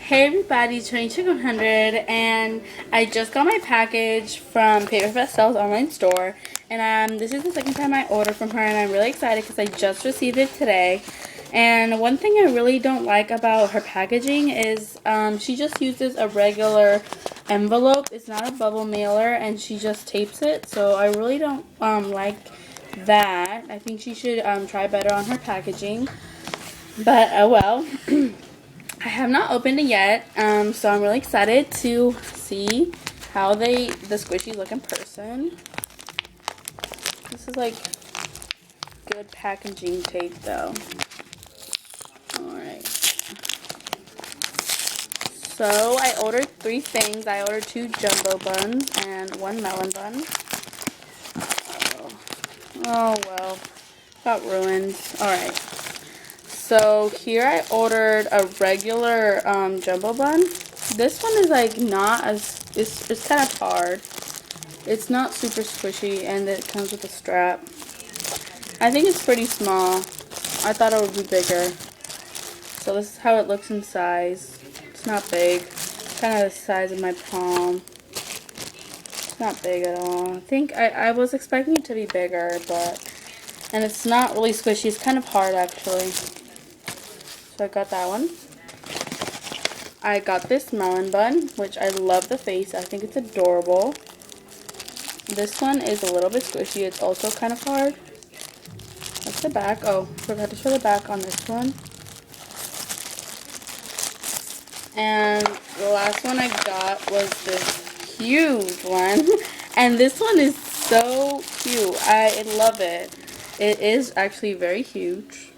Hey everybody, 22100, and I just got my package from Paper Pastel's online store, and this is the second time I ordered from her, and I'm really excited because I just received it today. And one thing I really don't like about her packaging is she just uses a regular envelope. It's not a bubble mailer, and she just tapes it, so I really don't like that. I think she should try better on her packaging, but oh well. I have not opened it yet, so I'm really excited to see how the squishies look in person. This is like good packaging tape though. Alright. So I ordered 3 things. I ordered 2 jumbo buns and 1 melon bun. Oh well. Got ruined. Alright. So here I ordered a regular jumbo bun. This one is like not as, it's kind of hard. It's not super squishy, and it comes with a strap. I think it's pretty small. I thought it would be bigger. So this is how it looks in size. It's not big. It's kind of the size of my palm. It's not big at all. I think I was expecting it to be bigger, but, and it's not really squishy. It's kind of hard actually. So I got that one. I got this melon bun, which I love the face. I think it's adorable. This one is a little bit squishy. It's also kind of hard. That's the back. Oh, forgot to show the back on this one. And the last one I got was this huge one. And this one is so cute. I love it. It is actually very huge.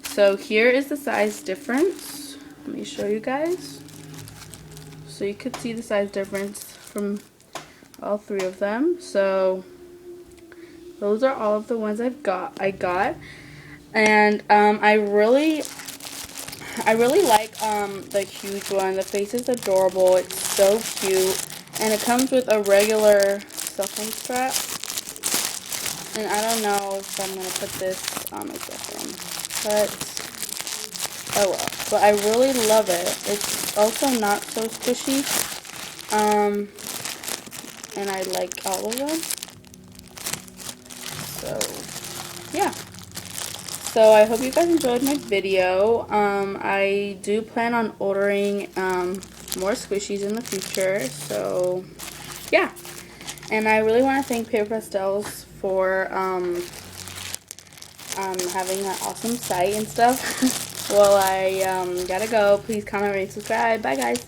So here is the size difference. Let me show you guys. So you could see the size difference from all 3 of them. So those are all of the ones I got. And I really like the huge one. The face is adorable. It's so cute. And it comes with a regular stuffing strap. And I don't know if I'm going to put this on my stuffing. But, oh well. But I really love it. It's also not so squishy. And I like all of them. So, yeah. So I hope you guys enjoyed my video. I do plan on ordering more squishies in the future. So, yeah. And I really want to thank Paper Pastels for having that awesome site and stuff. Well, I gotta go. Please comment, rate, subscribe. Bye, guys.